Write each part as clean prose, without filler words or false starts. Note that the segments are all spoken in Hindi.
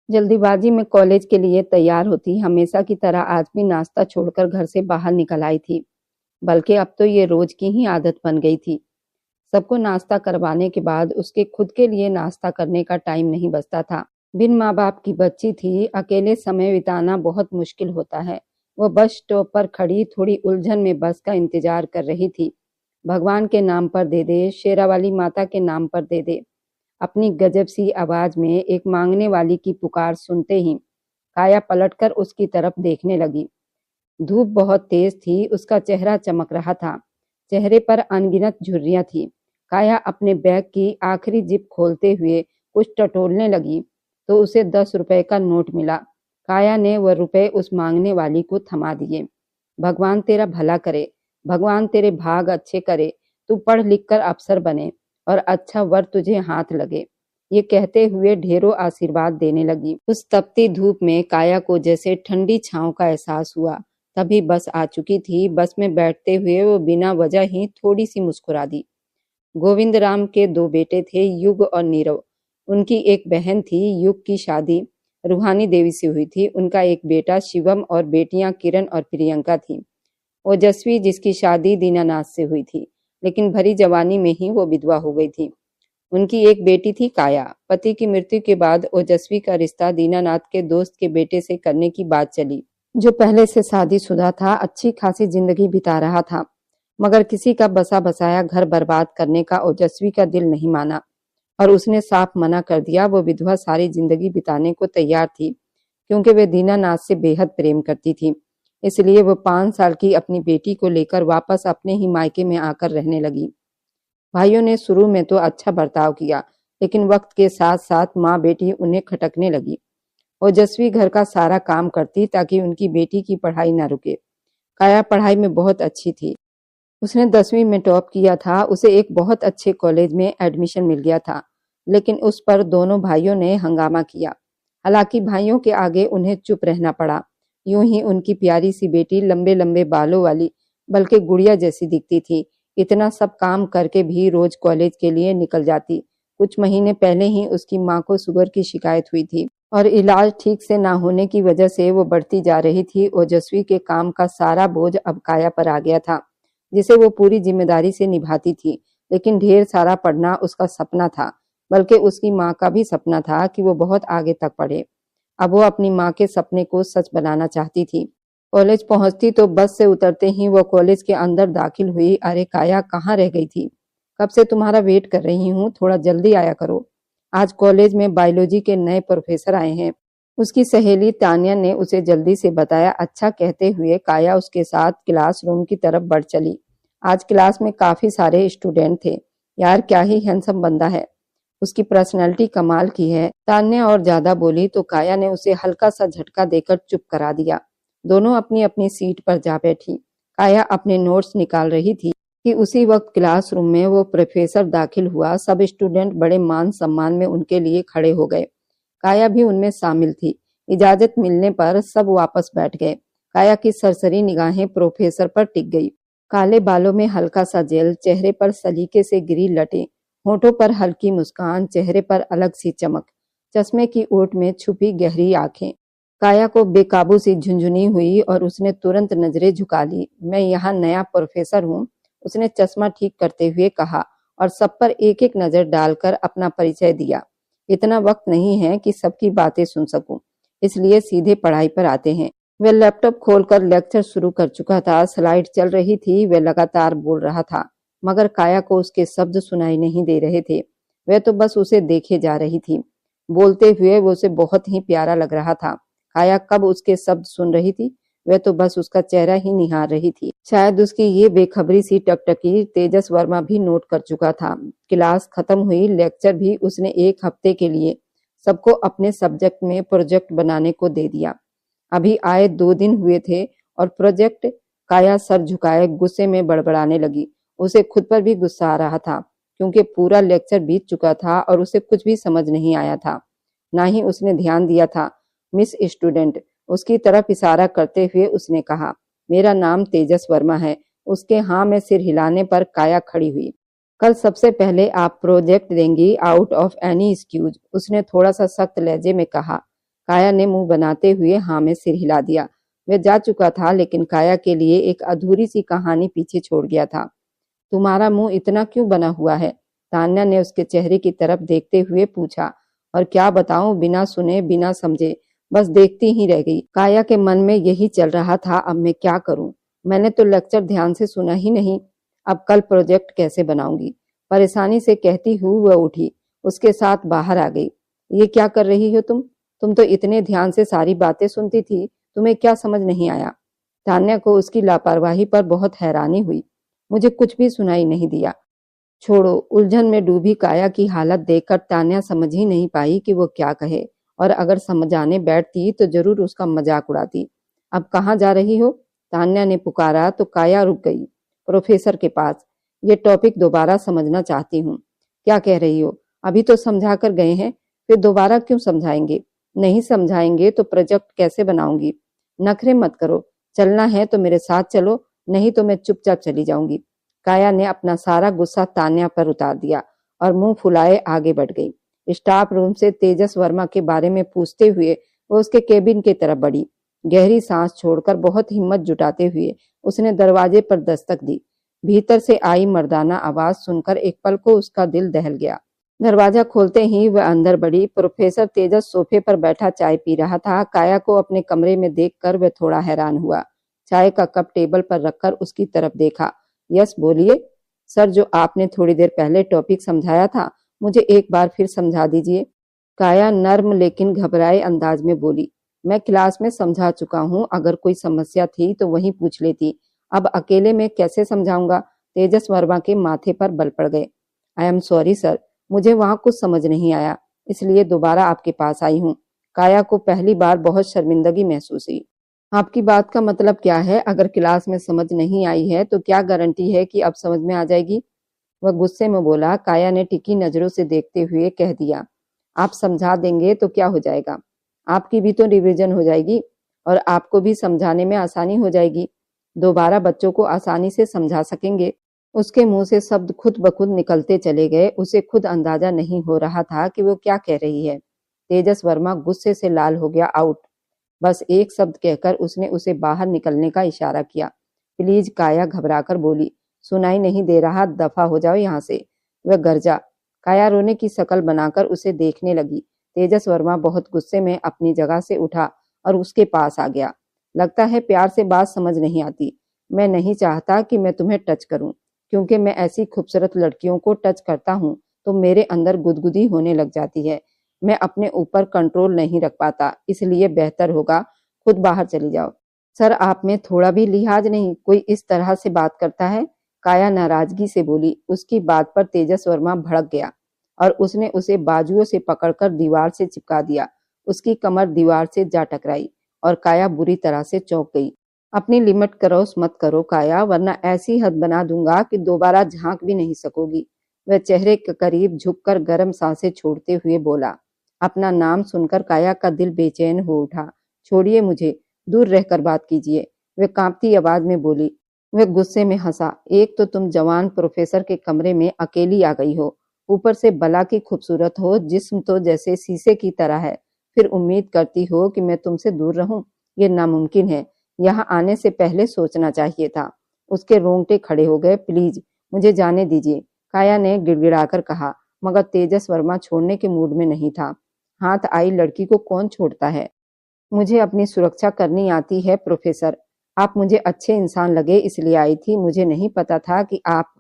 जल्दीबाजी में कॉलेज के लिए तैयार होती, हमेशा की तरह आज भी नाश्ता छोड़कर घर से बाहर निकल आई थी। बल्कि अब तो ये रोज की ही आदत बन गई थी। सबको नाश्ता करवाने के बाद उसके खुद के लिए नाश्ता करने का टाइम नहीं बचता था। बिन माँ बाप की बच्ची थी, अकेले समय बिताना बहुत मुश्किल होता है। वो बस स्टॉप पर खड़ी थोड़ी उलझन में बस का इंतजार कर रही थी। भगवान के नाम पर दे दे, शेरावाली माता के नाम पर दे दे। अपनी गजब सी आवाज में एक मांगने वाली की पुकार सुनते ही काया पलटकर उसकी तरफ देखने लगी। धूप बहुत तेज थी, उसका चेहरा चमक रहा था। चेहरे पर अनगिनत झुर्रियां थी। काया अपने बैग की आखिरी जिप खोलते हुए कुछ टटोलने लगी तो उसे 10 रुपए का नोट मिला। काया ने वह रुपए उस मांगने वाली को थमा दिए। भगवान तेरा भला करे, भगवान तेरे भाग अच्छे करे, तू पढ़ लिख कर अफसर बने और अच्छा वर तुझे हाथ लगे। ये कहते हुए ढेरों आशीर्वाद देने लगी। उस तपती धूप में काया को जैसे ठंडी छांव का एहसास हुआ। तभी बस आ चुकी थी। बस में बैठते हुए वो बिना वजह ही थोड़ी सी मुस्कुरा दी। गोविंद राम के 2 बेटे थे, युग और नीरव। उनकी एक बहन थी। युग की शादी रूहानी देवी से हुई थी। उनका एक बेटा शिवम और बेटियां किरण और प्रियंका थी। ओजस्वी जिसकी शादी दीनानाथ से हुई थी, लेकिन भरी जवानी में ही वो विधवा हो गई थी। उनकी एक बेटी थी काया। पति की मृत्यु के बाद ओजस्वी का रिश्ता दीनानाथ के दोस्त के बेटे से करने की बात चली, जो पहले से शादीशुदा था, अच्छी खासी जिंदगी बिता रहा था। मगर किसी का बसा बसाया घर बर्बाद करने का ओजस्वी का दिल नहीं माना और उसने साफ मना कर दिया। वो विधवा सारी जिंदगी बिताने को तैयार थी, क्योंकि वे दीनानाथ से बेहद प्रेम करती थी। इसलिए वो 5 साल की अपनी बेटी को लेकर वापस अपने ही मायके में आकर रहने लगी। भाइयों ने शुरू में तो अच्छा बर्ताव किया, लेकिन वक्त के साथ साथ माँ बेटी उन्हें खटकने लगी। ओजस्वी घर का सारा काम करती ताकि उनकी बेटी की पढ़ाई न रुके। काया पढ़ाई में बहुत अच्छी थी। उसने 10वीं में टॉप किया था। उसे एक बहुत अच्छे कॉलेज में एडमिशन मिल गया था, लेकिन उस पर दोनों भाइयों ने हंगामा किया। हालांकि भाइयों के आगे उन्हें चुप रहना पड़ा। यूं ही उनकी प्यारी सी बेटी लंबे लंबे बालों वाली, बल्कि गुड़िया जैसी दिखती थी। इतना सब काम करके भी रोज कॉलेज के लिए निकल जाती। कुछ महीने पहले ही उसकी माँ को शुगर की शिकायत हुई थी और इलाज ठीक से ना होने की वजह से वो बढ़ती जा रही थी। ओजस्वी के काम का सारा बोझ अब काया पर आ गया था, जिसे वो पूरी जिम्मेदारी से निभाती थी। लेकिन ढेर सारा पढ़ना उसका सपना था, बल्कि उसकी माँ का भी सपना था कि वो बहुत आगे तक पढ़े। अब वो अपनी माँ के सपने को सच बनाना चाहती थी। कॉलेज पहुंचती तो बस से उतरते ही वो कॉलेज के अंदर दाखिल हुई। अरे काया, कहाँ रह गई थी? कब से तुम्हारा वेट कर रही हूँ, थोड़ा जल्दी आया करो। आज कॉलेज में बायोलॉजी के नए प्रोफेसर आए हैं। उसकी सहेली तानिया ने उसे जल्दी से बताया। अच्छा कहते हुए काया उसके साथ क्लासरूम की तरफ बढ़ चली। आज क्लास में काफी सारे स्टूडेंट थे। यार क्या ही हैंडसम बंदा है, उसकी पर्सनैलिटी कमाल की है। तान्या और ज्यादा बोली तो काया ने उसे हल्का सा झटका देकर चुप करा दिया। दोनों अपनी अपनी सीट पर जा बैठी। काया अपने नोट्स निकाल रही थी कि उसी वक्त क्लासरूम में वो प्रोफेसर दाखिल हुआ। सब स्टूडेंट बड़े मान सम्मान में उनके लिए खड़े हो गए। काया भी उनमें शामिल थी। इजाजत मिलने पर सब वापस बैठ गए। काया की सरसरी निगाहें प्रोफेसर पर टिक गई। काले बालों में हल्का सा जेल, चेहरे पर सलीके से गिरी लटें, होठों पर हल्की मुस्कान, चेहरे पर अलग सी चमक, चश्मे की ओट में छुपी गहरी आंखें। काया को बेकाबू सी झुंझुनी हुई और उसने तुरंत नजरें झुका ली। मैं यहाँ नया प्रोफेसर हूँ, उसने चश्मा ठीक करते हुए कहा और सब पर एक एक नजर डालकर अपना परिचय दिया। इतना वक्त नहीं है कि सबकी बातें सुन सकूं, इसलिए सीधे पढ़ाई पर आते हैं। वह लैपटॉप खोलकर लेक्चर शुरू कर चुका था। स्लाइड चल रही थी। वह लगातार बोल रहा था, मगर काया को उसके शब्द सुनाई नहीं दे रहे थे। वह तो बस उसे देखे जा रही थी। बोलते हुए वो उसे बहुत ही प्यारा लग रहा था। काया कब उसके शब्द सुन रही थी, वह तो बस उसका चेहरा ही निहार रही थी। शायद उसकी ये बेखबरी सी टकटकी तेजस वर्मा भी नोट कर चुका था। क्लास खत्म हुई। लेक्चर भी उसने 1 हफ्ते के लिए सबको अपने सब्जेक्ट में प्रोजेक्ट बनाने को दे दिया। अभी आए 2 दिन हुए थे और प्रोजेक्ट। काया सर झुकाए गुस्से में बड़बड़ाने लगी। उसे खुद पर भी गुस्सा आ रहा था, क्योंकि पूरा लेक्चर बीत चुका था और उसे कुछ भी समझ नहीं आया था, ना ही उसने ध्यान दिया था। मिस स्टूडेंट, उसकी तरफ इशारा करते हुए उसने कहा, मेरा नाम तेजस वर्मा है। उसके हाँ में सिर हिलाने पर काया खड़ी हुई। कल सबसे पहले आप प्रोजेक्ट देंगी, आउट ऑफ एनी एक्सक्यूज, उसने थोड़ा सा सख्त लहजे में कहा। काया ने मुंह बनाते हुए हाँ में सिर हिला दिया। वह जा चुका था, लेकिन काया के लिए एक अधूरी सी कहानी पीछे छोड़ गया था। तुम्हारा मुंह इतना क्यों बना हुआ है? तान्या ने उसके चेहरे की तरफ देखते हुए पूछा। और क्या बताऊं, बिना सुने बिना समझे बस देखती ही रह गई। काया के मन में यही चल रहा था, अब मैं क्या करूं? मैंने तो लेक्चर ध्यान से सुना ही नहीं, अब कल प्रोजेक्ट कैसे बनाऊंगी? परेशानी से कहती हुई वह उठी, उसके साथ बाहर आ गई। ये क्या कर रही हो तुम तो इतने ध्यान से सारी बातें सुनती थी, तुम्हें क्या समझ नहीं आया? तान्या को उसकी लापरवाही पर बहुत हैरानी हुई। मुझे कुछ भी सुनाई नहीं दिया। छोड़ो। उलझन में डूबी काया की हालत देखकर तान्या समझ ही नहीं पाई कि वो क्या कहे, और अगर समझाने बैठती तो जरूर उसका मजाक उड़ाती। अब कहाँ जा रही हो? तान्या ने पुकारा तो काया रुक गई। प्रोफेसर के पास। ये टॉपिक दोबारा समझना चाहती हूँ। क्या कह रही हो? अभी तो समझा कर गए हैं, फिर दोबारा क्यों समझाएंगे? नहीं समझाएंगे तो प्रोजेक्ट कैसे बनाऊंगी? नखरे मत करो, चलना है तो मेरे साथ चलो, नहीं तो मैं चुपचाप चली जाऊंगी। काया ने अपना सारा गुस्सा तान्या पर उतार दिया और मुंह फुलाए आगे बढ़ गई। स्टाफ रूम से तेजस वर्मा के बारे में पूछते हुए वो उसके केबिन की तरफ बढ़ी। गहरी सांस छोड़कर बहुत हिम्मत जुटाते हुए उसने दरवाजे पर दस्तक दी। भीतर से आई मर्दाना आवाज सुनकर एक पल को उसका दिल दहल गया। दरवाजा खोलते ही वह अंदर बढ़ी। प्रोफेसर तेजस सोफे पर बैठा चाय पी रहा था। काया को अपने कमरे में देखकर वह थोड़ा हैरान हुआ। चाय का कप टेबल पर रखकर उसकी तरफ देखा। यस, बोलिए। सर, जो आपने थोड़ी देर पहले टॉपिक समझाया था, मुझे एक बार फिर समझा दीजिए। काया नर्म लेकिन घबराए अंदाज में बोली। मैं क्लास में समझा चुका हूँ, अगर कोई समस्या थी तो वहीं पूछ लेती, अब अकेले में कैसे समझाऊंगा? तेजस वर्मा के माथे पर बल पड़ गए। आई एम सॉरी सर, मुझे वहां कुछ समझ नहीं आया, इसलिए दोबारा आपके पास आई हूँ। काया को पहली बार बहुत शर्मिंदगी महसूस हुई। आपकी बात का मतलब क्या है? अगर क्लास में समझ नहीं आई है तो क्या गारंटी है कि अब समझ में आ जाएगी? वह गुस्से में बोला। काया ने टिकी नजरों से देखते हुए कह दिया, आप समझा देंगे तो क्या हो जाएगा? आपकी भी तो रिवीजन हो जाएगी और आपको भी समझाने में आसानी हो जाएगी। दोबारा बच्चों को आसानी से समझा सकेंगे। उसके मुंह से शब्द खुद ब खुद निकलते चले गए। उसे खुद अंदाजा नहीं हो रहा था कि वो क्या कह रही है। तेजस वर्मा गुस्से से लाल हो गया। आउट। बस एक शब्द कहकर उसने उसे बाहर निकलने का इशारा किया। प्लीज, काया घबराकर बोली। सुनाई नहीं दे रहा, दफा हो जाओ यहाँ से। वह गरजा। काया रोने की शक्ल बनाकर उसे देखने लगी। तेजस वर्मा बहुत गुस्से में अपनी जगह से उठा और उसके पास आ गया। लगता है प्यार से बात समझ नहीं आती। मैं नहीं चाहता कि मैं तुम्हें टच करूं, क्योंकि मैं ऐसी खूबसूरत लड़कियों को टच करता हूं तो मेरे अंदर गुदगुदी होने लग जाती है। मैं अपने ऊपर कंट्रोल नहीं रख पाता, इसलिए बेहतर होगा खुद बाहर चली जाओ। सर, आप में थोड़ा भी लिहाज नहीं? कोई इस तरह से बात करता है? काया नाराजगी से बोली। उसकी बात पर तेजस वर्मा भड़क गया और उसने उसे बाजुओं से पकड़कर दीवार से चिपका दिया। उसकी कमर दीवार से जा टकराई और काया बुरी तरह से चौंक गई। अपनी लिमिट क्रॉस मत करो काया, वरना ऐसी हद बना दूंगा कि दोबारा झांक भी नहीं सकोगी। वह चेहरे के करीब झुककर गर्म सांसें छोड़ते हुए बोला। अपना नाम सुनकर काया का दिल बेचैन हो उठा। छोड़िए मुझे, दूर रहकर बात कीजिए, वह कांपती आवाज में बोली। वह गुस्से में हंसा। एक तो तुम जवान प्रोफेसर के कमरे में अकेली आ गई हो, ऊपर से भला की खूबसूरत हो, जिस्म तो जैसे शीशे की तरह है, फिर उम्मीद करती हो कि मैं तुमसे दूर रहूं? ये नामुमकिन है। यहाँ आने से पहले सोचना चाहिए था। उसके रोंगटे खड़े हो गए। प्लीज मुझे जाने दीजिए, काया ने गिड़गिड़ाकर कहा, मगर तेजस वर्मा छोड़ने के मूड में नहीं था। हाथ आई लड़की को कौन छोड़ता है? मुझे अपनी सुरक्षा करनी आती है प्रोफेसर। आप मुझे अच्छे इंसान लगे इसलिए आई थी, मुझे नहीं पता था कि आप।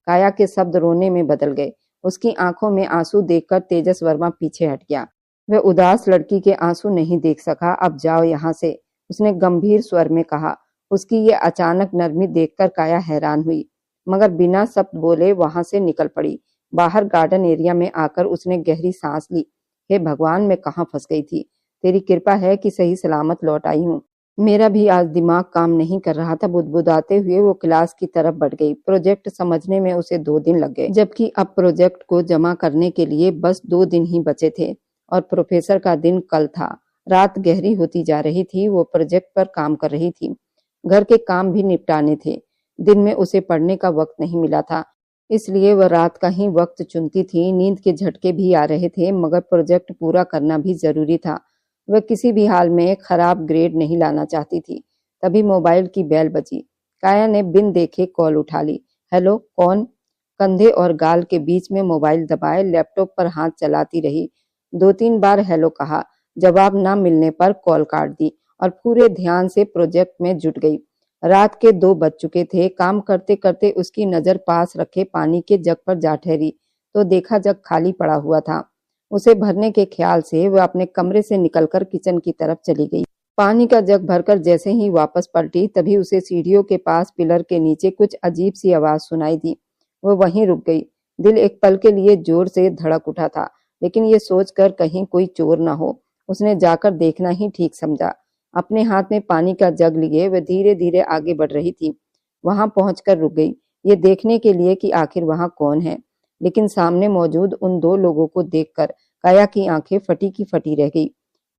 काया के शब्द रोने में बदल गए। उसकी आंखों में आंसू देखकर तेजस वर्मा पीछे हट गया। वह उदास लड़की के आंसू नहीं देख सका। अब जाओ यहाँ से, उसने गंभीर स्वर में कहा। उसकी ये अचानक नरमी देखकर काया हैरान हुई, मगर बिना शब्द बोले वहां से निकल पड़ी। बाहर गार्डन एरिया में आकर उसने गहरी सांस ली। हे भगवान, मैं कहाँ फंस गई थी? तेरी कृपा है कि सही सलामत लौट आई हूँ। मेरा भी आज दिमाग काम नहीं कर रहा था। बुदबुदाते हुए वो क्लास की तरफ बढ़ गई। प्रोजेक्ट समझने में उसे 2 दिन लग गए, जबकि अब प्रोजेक्ट को जमा करने के लिए बस 2 दिन ही बचे थे और प्रोफेसर का दिन कल था। रात गहरी होती जा रही थी। वो प्रोजेक्ट पर काम कर रही थी। घर के काम भी निपटाने थे। दिन में उसे पढ़ने का वक्त नहीं मिला था, इसलिए वह रात का ही वक्त चुनती थी। नींद के झटके भी आ रहे थे, मगर प्रोजेक्ट पूरा करना भी जरूरी था। वह किसी भी हाल में खराब ग्रेड नहीं लाना चाहती थी। तभी मोबाइल की बेल बजी। काया ने बिन देखे कॉल उठा ली। हेलो, कौन? कंधे और गाल के बीच में मोबाइल दबाए लैपटॉप पर हाथ चलाती रही। 2-3 बार हेलो कहा। जवाब न मिलने पर कॉल काट दी और पूरे ध्यान से प्रोजेक्ट में जुट गई। रात के 2 बज चुके थे। काम करते करते उसकी नजर पास रखे पानी के जग पर जा ठहरी तो देखा जग खाली पड़ा हुआ था। उसे भरने के ख्याल से वह अपने कमरे से निकलकर किचन की तरफ चली गई। पानी का जग भरकर जैसे ही वापस पलटी तभी उसे सीढ़ियों के पास पिलर के नीचे कुछ अजीब सी आवाज सुनाई दी। वह वहीं रुक गई। दिल एक पल के लिए जोर से धड़क उठा था, लेकिन ये सोचकर कहीं कोई चोर न हो, उसने जाकर देखना ही ठीक समझा। अपने हाथ में पानी का जग लिए वह धीरे धीरे आगे बढ़ रही थी। वहां पहुंचकर रुक गई, ये देखने के लिए कि आखिर वहां कौन है। लेकिन सामने मौजूद उन 2 लोगों को देखकर काया की आंखें फटी की फटी रह गई।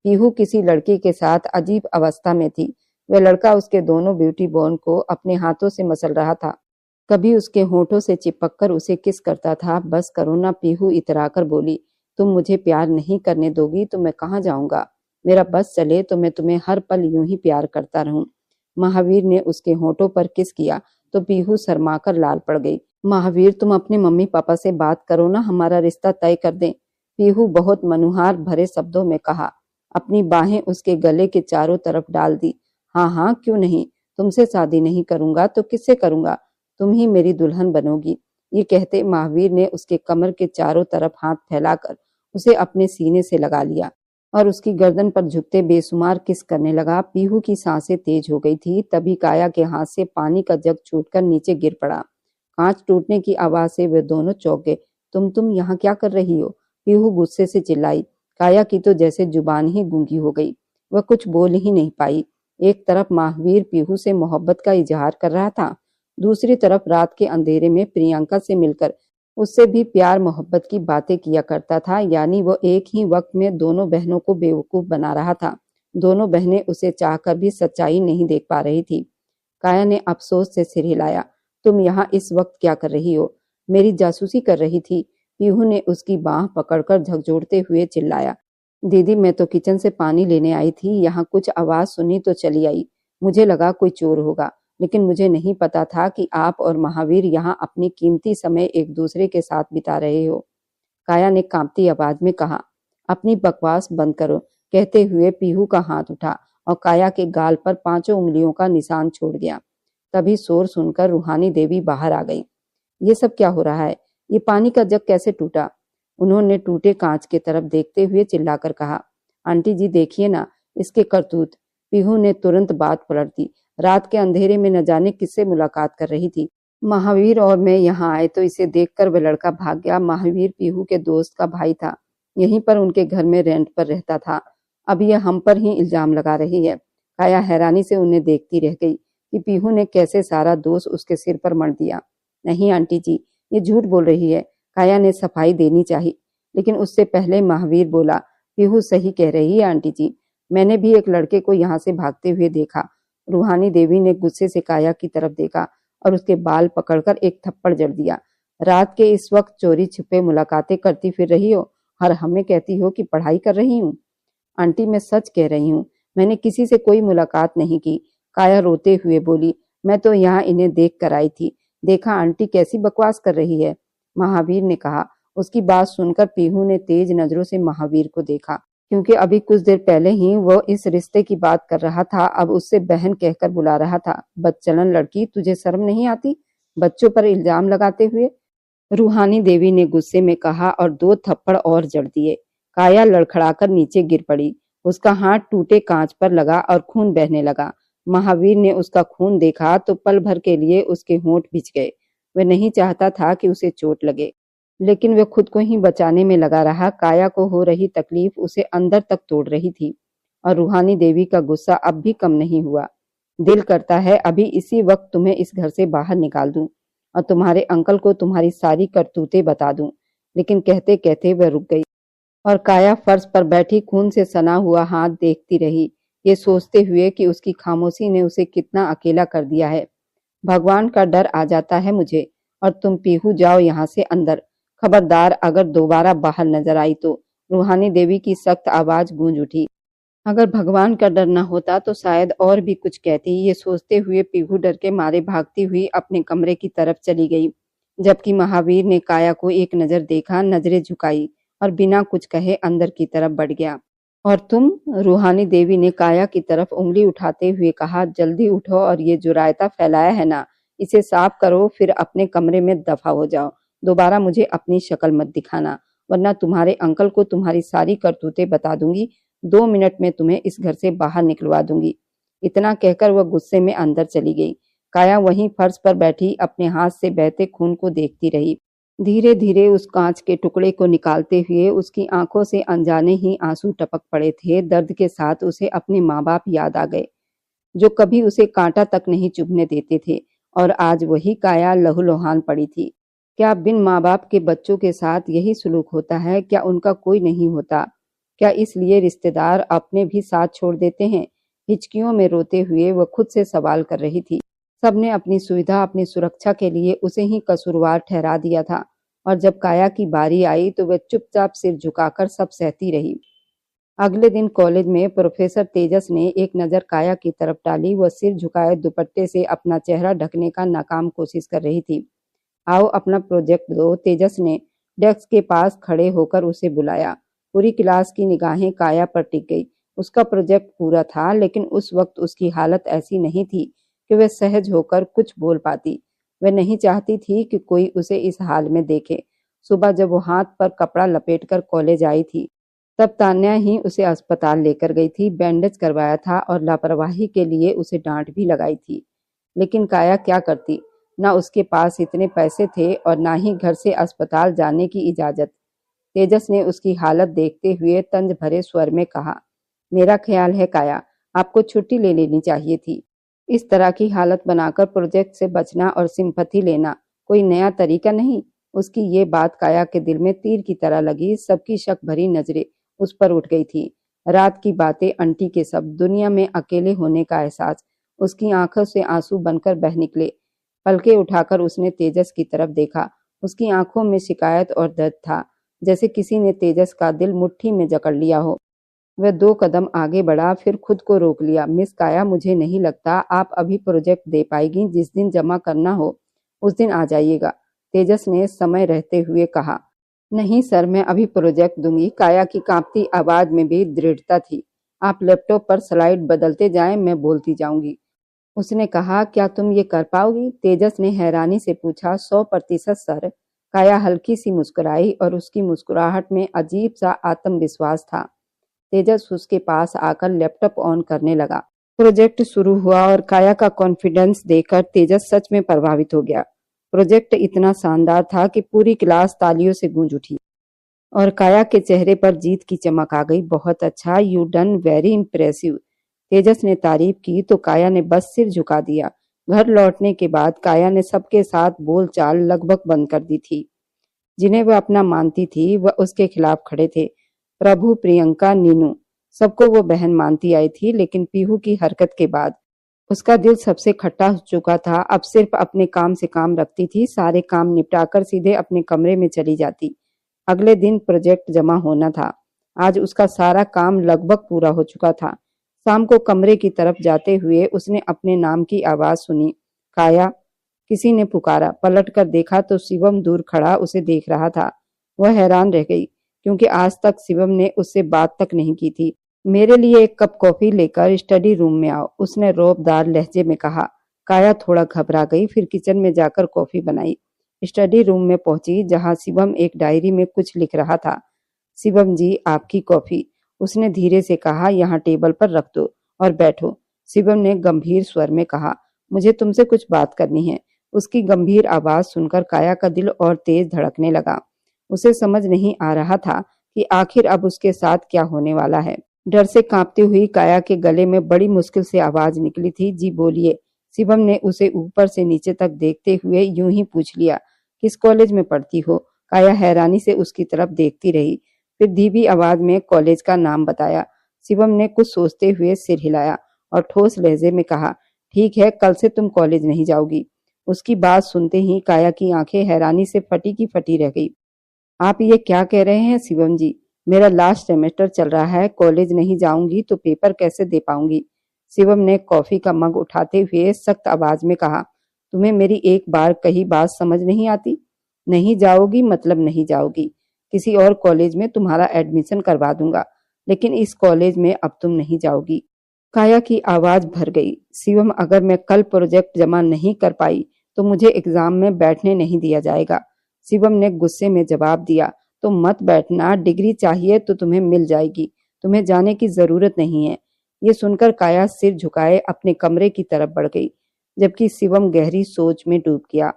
पीहू किसी लड़की के साथ अजीब अवस्था में थी। वह लड़का उसके दोनों ब्यूटी बॉर्न को अपने हाथों से मसल रहा था। कभी उसके होठों से चिपक कर उसे किस करता था। बस करो ना, पीहू इतराकर बोली। तुम मुझे प्यार नहीं करने दोगी तो मैं कहाँ जाऊंगा? मेरा बस चले तो मैं तुम्हें हर पल यूं ही प्यार करता रहूं। महावीर ने उसके होठों पर किस किया तो पीहू शर्माकर लाल पड़ गई। महावीर, तुम अपने मम्मी पापा से बात करो ना, हमारा रिश्ता तय कर दें। पीहू बहुत मनुहार भरे शब्दों में कहा। अपनी बाहें उसके गले के चारों तरफ डाल दी। हाँ हाँ, क्यों नहीं, तुमसे शादी नहीं करूंगा तो किससे करूंगा? तुम ही मेरी दुल्हन बनोगी। ये कहते महावीर ने उसके कमर के चारों तरफ हाथ फैलाकर उसे अपने सीने से लगा लिया और उसकी गर्दन पर झुकते बेसुमार किस करने लगा। पीहू की सांसें तेज हो गई थी। तभी काया के हाथ से पानी का जग छूटकर नीचे गिर पड़ा। कांच टूटने की आवाज से वे दोनों चौंक गए। तुम यहाँ क्या कर रही हो? पीहू गुस्से से चिल्लाई। काया की तो जैसे जुबान ही गूंगी हो गई। वह कुछ बोल ही नहीं पाई। एक तरफ महावीर पीहू से मोहब्बत का इजहार कर रहा था, दूसरी तरफ रात के अंधेरे में प्रियंका से मिलकर उससे भी प्यार मोहब्बत की बातें किया करता था। यानी वो एक ही वक्त में दोनों बहनों को बेवकूफ बना रहा था। दोनों बहनें उसे चाहकर भी सच्चाई नहीं देख पा रही थी। काया ने अफसोस से सिर हिलाया। तुम यहाँ इस वक्त क्या कर रही हो? मेरी जासूसी कर रही थी। पीहू ने उसकी बांह पकड़कर झकझोरते हुए चिल्लाया। दीदी, मैं तो किचन से पानी लेने आई थी, यहाँ कुछ आवाज सुनी तो चली आई। मुझे लगा कोई चोर होगा, लेकिन मुझे नहीं पता था कि आप और महावीर यहाँ अपनी कीमती समय एक दूसरे के साथ बिता रहे हो। काया ने कांपती आवाज में कहा। अपनी बकवास बंद करो, कहते हुए पीहू का हाथ उठा और काया के गाल पर 5 उंगलियों का निशान छोड़ गया। तभी शोर सुनकर रूहानी देवी बाहर आ गई। ये सब क्या हो रहा है? ये पानी का जग कैसे टूटा? उन्होंने टूटे कांच की तरफ देखते हुए चिल्लाकर कहा। आंटी जी देखिए ना, इसके करतूत। पीहू ने तुरंत बात पलट दी। रात के अंधेरे में न जाने किससे मुलाकात कर रही थी। महावीर और मैं यहाँ आए तो इसे देखकर वह लड़का भाग गया। महावीर पीहू के दोस्त का भाई था, यहीं पर उनके घर में रेंट पर रहता था। अब यह हम पर ही इल्जाम लगा रही है। काया हैरानी से उन्हें देखती रह गई कि पीहू ने कैसे सारा दोष उसके सिर पर मढ़ दिया। नहीं आंटी जी, ये झूठ बोल रही है। काया ने सफाई देनी चाहिए, लेकिन उससे पहले महावीर बोला। पीहू सही कह रही है आंटी जी, मैंने भी एक लड़के को यहाँ से भागते हुए देखा। रूहानी देवी ने गुस्से से काया की तरफ देखा और उसके बाल पकड़कर एक थप्पड़ जड़ दिया। रात के इस वक्त चोरी छिपे मुलाकातें करती फिर रही हो और हमें कहती हो कि पढ़ाई कर रही हूँ। आंटी, मैं सच कह रही हूँ, मैंने किसी से कोई मुलाकात नहीं की। काया रोते हुए बोली। मैं तो यहाँ इन्हें देख कर आई थी। देखा आंटी कैसी बकवास कर रही है, महावीर ने कहा। उसकी बात सुनकर पीहू ने तेज नजरों से महावीर को देखा, क्योंकि अभी कुछ देर पहले ही वो इस रिश्ते की बात कर रहा था। अब उससे बहन कहकर बुला रहा था। बदचलन लड़की, तुझे शर्म नहीं आती बच्चों पर इल्जाम लगाते हुए? रूहानी देवी ने गुस्से में कहा और 2 थप्पड़ और जड़ दिए। काया लड़खड़ाकर नीचे गिर पड़ी। उसका हाथ टूटे कांच पर लगा और खून बहने लगा। महावीर ने उसका खून देखा तो पल भर के लिए उसके होंठ भिज गए। वह नहीं चाहता था कि उसे चोट लगे, लेकिन वह खुद को ही बचाने में लगा रहा। काया को हो रही तकलीफ उसे अंदर तक तोड़ रही थी और रूहानी देवी का गुस्सा अब भी कम नहीं हुआ। दिल करता है अभी इसी वक्त तुम्हें इस घर से बाहर निकाल दूं और तुम्हारे अंकल को तुम्हारी सारी करतूतें बता दूं। लेकिन कहते कहते वह रुक गई और काया फर्श पर बैठी खून से सना हुआ हाथ देखती रही, ये सोचते हुए कि उसकी खामोशी ने उसे कितना अकेला कर दिया है। भगवान का डर आ जाता है मुझे। और तुम पीहू जाओ यहाँ से अंदर। खबरदार अगर दोबारा बाहर नजर आई तो। रूहानी देवी की सख्त आवाज गूंज उठी। अगर भगवान का डर न होता तो शायद और भी कुछ कहती। ये सोचते हुए पीहू डर के मारे भागती हुई अपने कमरे की तरफ चली गई, जबकि महावीर ने काया को एक नजर देखा, नजरें झुकाई और बिना कुछ कहे अंदर की तरफ बढ़ गया। और तुम? रूहानी देवी ने काया की तरफ उंगली उठाते हुए कहा, जल्दी उठो और ये जो रायता फैलाया है ना, इसे साफ करो, फिर अपने कमरे में दफा हो जाओ। दोबारा मुझे अपनी शक्ल मत दिखाना, वरना तुम्हारे अंकल को तुम्हारी सारी करतूतें बता दूंगी। 2 मिनट में तुम्हें इस घर से बाहर निकलवा दूंगी। इतना कहकर वह गुस्से में अंदर चली गई। काया वहीं फर्श पर बैठी अपने हाथ से बहते खून को देखती रही। धीरे धीरे उस कांच के टुकड़े को निकालते हुए उसकी आंखों से अनजाने ही आंसू टपक पड़े थे। दर्द के साथ उसे अपने माँ बाप याद आ गए, जो कभी उसे कांटा तक नहीं चुभने देते थे, और आज वही काया लहूलुहान पड़ी थी। क्या बिन माँ बाप के बच्चों के साथ यही सलूक होता है? क्या उनका कोई नहीं होता? क्या इसलिए रिश्तेदार अपने भी साथ छोड़ देते हैं? हिचकियों में रोते हुए वह खुद से सवाल कर रही थी। सबने अपनी सुविधा, अपनी सुरक्षा के लिए उसे ही कसूरवार ठहरा दिया था, और जब काया की बारी आई तो वह चुपचाप सिर झुकाकर सब सहती रही। अगले दिन कॉलेज में प्रोफेसर तेजस ने एक नजर काया की तरफ डाली। वह सिर झुकाए दुपट्टे से अपना चेहरा ढकने का नाकाम कोशिश कर रही थी। आओ अपना प्रोजेक्ट दो, तेजस ने डेस्क के पास खड़े होकर उसे बुलाया। पूरी क्लास की निगाहें काया पर टिक गई। उसका प्रोजेक्ट पूरा था, लेकिन उस वक्त उसकी हालत ऐसी नहीं थी कि वह सहज होकर कुछ बोल पाती। वह नहीं चाहती थी कि कोई उसे इस हाल में देखे। सुबह जब वो हाथ पर कपड़ा लपेटकर कॉलेज आई थी, तब तान्या ही उसे अस्पताल लेकर गई थी, बैंडेज करवाया था और लापरवाही के लिए उसे डांट भी लगाई थी। लेकिन काया क्या करती? ना उसके पास इतने पैसे थे और ना ही घर से अस्पताल जाने की इजाजत। तेजस ने उसकी हालत देखते हुए तंज भरे स्वर में कहा, मेरा ख्याल है काया, आपको छुट्टी ले लेनी चाहिए थी। इस तरह की हालत बनाकर प्रोजेक्ट से बचना और सिंपैथी लेना कोई नया तरीका नहीं। उसकी ये बात काया के दिल में तीर की तरह लगी। सबकी शक भरी नजरें उस पर उठ गई थी। रात की बातें, आंटी के शब्द, दुनिया में अकेले होने का एहसास, उसकी आंखों से आंसू बनकर बह निकले। पलके उठाकर उसने तेजस की तरफ देखा। उसकी आंखों में शिकायत और दर्द था, जैसे किसी ने तेजस का दिल मुट्ठी में जकड़ लिया हो। वह 2 कदम आगे बढ़ा, फिर खुद को रोक लिया। मिस काया, मुझे नहीं लगता आप अभी प्रोजेक्ट दे पाएगी। जिस दिन जमा करना हो उस दिन आ जाइएगा, तेजस ने समय रहते हुए कहा। नहीं सर, मैं अभी प्रोजेक्ट दूंगी। काया की कांपती आवाज में भी दृढ़ता थी। आप लैपटॉप पर स्लाइड बदलते जाएं, मैं बोलती जाऊंगी। उसने कहा, क्या तुम ये कर पाओगी? तेजस ने हैरानी से पूछा। 100% सर। काया हल्की सी मुस्कुराई और उसकी मुस्कुराहट में अजीब सा आत्मविश्वास था। तेजस उसके पास आकर लैपटॉप ऑन करने लगा। प्रोजेक्ट शुरू हुआ और काया का कॉन्फिडेंस देखकर तेजस सच में प्रभावित हो गया। प्रोजेक्ट इतना शानदार था कि पूरी क्लास तालियों से गूंज उठी और काया के चेहरे पर जीत की चमक आ गई। बहुत अच्छा, यू डन वेरी इम्प्रेसिव। तेजस ने तारीफ की तो काया ने बस सिर झुका दिया। घर लौटने के बाद काया ने सबके साथ बोलचाल लगभग बंद कर दी थी। जिन्हें वह अपना मानती थी, वह उसके खिलाफ खड़े थे। प्रभु, प्रियंका, नीनू, सबको वो बहन मानती आई थी, लेकिन पीहू की हरकत के बाद उसका दिल सबसे खट्टा हो चुका था। अब सिर्फ अपने काम से काम रखती थी। सारे काम निपटाकर सीधे अपने कमरे में चली जाती। अगले दिन प्रोजेक्ट जमा होना था। आज उसका सारा काम लगभग पूरा हो चुका था। शाम को कमरे की तरफ जाते हुए उसने अपने नाम की आवाज सुनी। काया, किसी ने पुकारा। पलटकर देखा तो शिवम दूर खड़ा उसे देख रहा था। वह हैरान रह गई, क्योंकि आज तक शिवम ने उससे बात तक नहीं की थी। मेरे लिए एक कप कॉफी लेकर स्टडी रूम में आओ, उसने रौबदार लहजे में कहा। काया थोड़ा घबरा गई, फिर किचन में जाकर कॉफी बनाई। स्टडी रूम में पहुंची, जहां शिवम एक डायरी में कुछ लिख रहा था। शिवम जी, आपकी कॉफी, उसने धीरे से कहा। यहाँ टेबल पर रख दो और बैठो, शिवम ने गंभीर स्वर में कहा। मुझे तुमसे कुछ बात करनी है। उसकी गंभीर आवाज सुनकर काया का दिल और तेज धड़कने लगा। उसे समझ नहीं आ रहा था कि आखिर अब उसके साथ क्या होने वाला है। डर से कांपती हुई काया के गले में बड़ी मुश्किल से आवाज निकली थी। जी बोलिए। शिवम ने उसे ऊपर से नीचे तक देखते हुए यूं ही पूछ लिया। किस कॉलेज में पढ़ती हो? काया हैरानी से उसकी तरफ देखती रही, फिर धीमी आवाज में कॉलेज का नाम बताया। शिवम ने कुछ सोचते हुए सिर हिलाया और ठोस लहजे में कहा, ठीक है, कल से तुम कॉलेज नहीं जाओगी। उसकी बात सुनते ही काया की आंखें हैरानी से फटी की फटी रह गई। आप ये क्या कह रहे हैं शिवम जी? मेरा लास्ट सेमेस्टर चल रहा है, कॉलेज नहीं जाऊंगी तो पेपर कैसे दे पाऊंगी। शिवम ने कॉफी का मग उठाते हुए सख्त आवाज में कहा, तुम्हें मेरी एक बार कही बात समझ नहीं आती? नहीं जाओगी मतलब नहीं जाओगी। किसी और कॉलेज में तुम्हारा एडमिशन करवा दूंगा, लेकिन इस कॉलेज में अब तुम नहीं जाओगी। काया की आवाज भर गई। शिवम, अगर मैं कल प्रोजेक्ट जमा नहीं कर पाई तो मुझे एग्जाम में बैठने नहीं दिया जाएगा। शिवम ने गुस्से में जवाब दिया, तो मत बैठना, डिग्री चाहिए तो तुम्हें मिल जाएगी, तुम्हें जाने की जरूरत नहीं है। ये सुनकर काया सिर झुकाए अपने कमरे की तरफ बढ़ गई, जबकि शिवम गहरी सोच में डूब गया।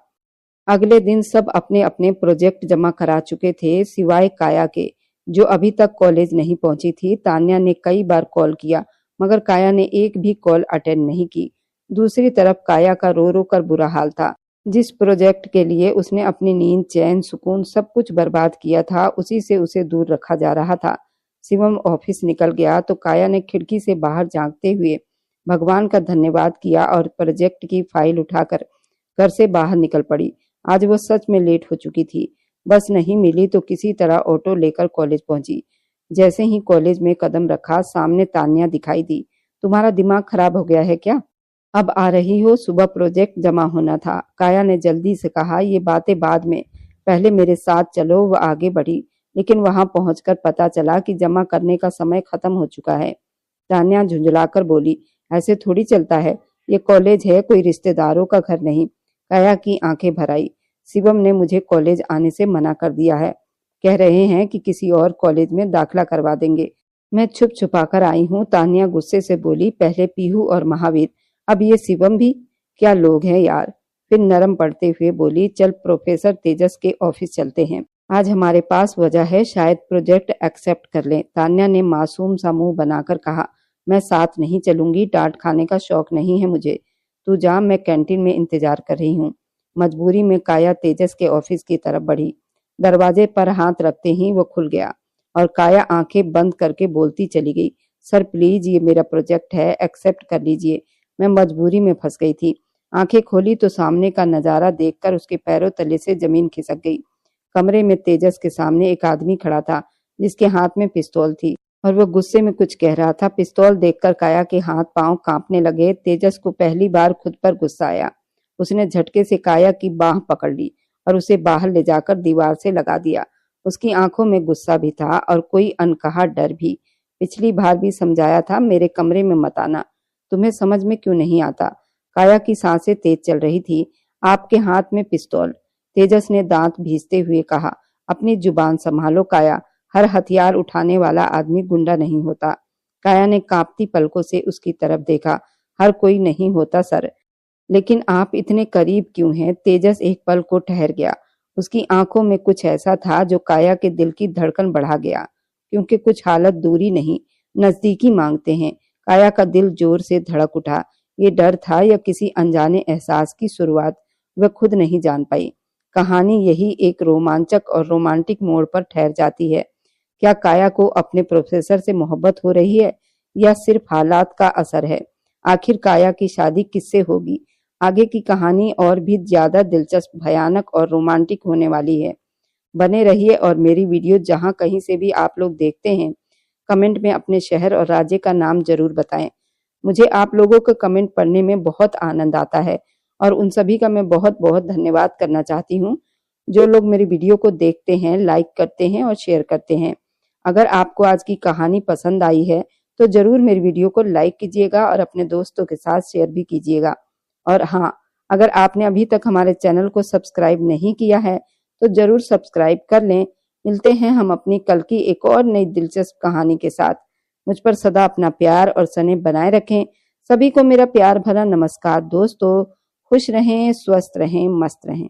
अगले दिन सब अपने अपने प्रोजेक्ट जमा करा चुके थे, सिवाय काया के, जो अभी तक कॉलेज नहीं पहुंची थी। तान्या ने कई बार कॉल किया, मगर काया ने एक भी कॉल अटेंड नहीं की। दूसरी तरफ काया का रो रो कर बुरा हाल था। जिस प्रोजेक्ट के लिए उसने अपनी नींद, चैन, सुकून सब कुछ बर्बाद किया था, उसी से उसे दूर रखा जा रहा था। शिवम ऑफिस निकल गया तो काया ने खिड़की से बाहर झांकते हुए भगवान का धन्यवाद किया और प्रोजेक्ट की फाइल उठाकर घर से बाहर निकल पड़ी। आज वो सच में लेट हो चुकी थी। बस नहीं मिली तो किसी तरह ऑटो लेकर कॉलेज पहुंची। जैसे ही कॉलेज में कदम रखा, सामने तान्या दिखाई दी। तुम्हारा दिमाग खराब हो गया है क्या? अब आ रही हो? सुबह प्रोजेक्ट जमा होना था। काया ने जल्दी से कहा, ये बातें बाद में, पहले मेरे साथ चलो। वह आगे बढ़ी, लेकिन वहां पहुंचकर पता चला कि जमा करने का समय खत्म हो चुका है। तान्या झुंझलाकर बोली, ऐसे थोड़ी चलता है, ये कॉलेज है, कोई रिश्तेदारों का घर नहीं। काया की आंखें भर आई। शिवम ने मुझे कॉलेज आने से मना कर दिया है, कह रहे हैं कि किसी और कॉलेज में दाखिला करवा देंगे। मैं छुप छुपा कर आई हूँ। तान्या गुस्से से बोली, पहले पीहू और महावीर, अब ये शिवम भी, क्या लोग हैं यार। फिर नरम पड़ते हुए बोली, चल प्रोफेसर तेजस के ऑफिस चलते हैं, आज हमारे पास वजह है, शायद प्रोजेक्ट एक्सेप्ट कर लें। तान्या ने मासूम सा मुंह बनाकर कहा, मैं साथ नहीं चलूंगी, डांट खाने का शौक नहीं है मुझे, तू जा, मैं कैंटीन में इंतजार कर रही हूँ। मजबूरी में काया तेजस के ऑफिस की तरफ बढ़ी। दरवाजे पर हाथ रखते ही वो खुल गया और काया आंखें बंद करके बोलती चली गई, सर प्लीज, ये मेरा प्रोजेक्ट है, एक्सेप्ट कर लीजिए, मैं मजबूरी में फंस गई थी। आंखें खोली तो सामने का नजारा देखकर उसके पैरों तले से जमीन खिसक गई। कमरे में तेजस के सामने एक आदमी खड़ा था, जिसके हाथ में पिस्तौल थी और वो गुस्से में कुछ कह रहा था। पिस्तौल देखकर काया के हाथ पांव कांपने लगे। तेजस को पहली बार खुद पर गुस्सा आया। उसने झटके से काया की बाह पकड़ ली और उसे बाहर ले जाकर दीवार से लगा दिया। उसकी आंखों में गुस्सा भी था और कोई अनकहा डर भी। पिछली बार भी समझाया था, मेरे कमरे में मत आना, तुम्हें समझ में क्यों नहीं आता? काया की सांसें तेज चल रही थी। आपके हाथ में पिस्तौल, तेजस ने दांत भींचते हुए कहा, अपनी जुबान संभालो काया, हर हथियार उठाने वाला आदमी गुंडा नहीं होता। काया ने कांपती पलकों से उसकी तरफ देखा, हर कोई नहीं होता सर, लेकिन आप इतने करीब क्यों हैं? तेजस एक पल को ठहर गया। उसकी आंखों में कुछ ऐसा था जो काया के दिल की धड़कन बढ़ा गया, क्योंकि कुछ हालत दूरी नहीं, नजदीकी मांगते हैं। काया का दिल जोर से धड़क उठा। ये डर था या किसी अनजाने एहसास की शुरुआत, वह खुद नहीं जान पाई। कहानी यही एक रोमांचक और रोमांटिक मोड़ पर ठहर जाती है। क्या काया को अपने प्रोफेसर से मोहब्बत हो रही है या सिर्फ हालात का असर है? आखिर काया की शादी किससे होगी? आगे की कहानी और भी ज्यादा दिलचस्प, भयानक और रोमांटिक होने वाली है। बने रहिए और मेरी वीडियो जहां कहीं से भी आप लोग देखते हैं, कमेंट में अपने शहर और राज्य का नाम जरूर बताएं। मुझे आप लोगों का कमेंट पढ़ने में बहुत आनंद आता है और उन सभी का मैं बहुत बहुत धन्यवाद करना चाहती हूँ, जो लोग मेरी वीडियो को देखते हैं, लाइक करते हैं और शेयर करते हैं। अगर आपको आज की कहानी पसंद आई है तो जरूर मेरी वीडियो को लाइक कीजिएगा और अपने दोस्तों के साथ शेयर भी कीजिएगा। और हाँ, अगर आपने अभी तक हमारे चैनल को सब्सक्राइब नहीं किया है तो जरूर सब्सक्राइब कर लें। मिलते हैं हम अपनी कल की एक और नई दिलचस्प कहानी के साथ। मुझ पर सदा अपना प्यार और स्नेह बनाए रखें। सभी को मेरा प्यार भरा नमस्कार दोस्तों। खुश रहें, स्वस्थ रहें, मस्त रहें।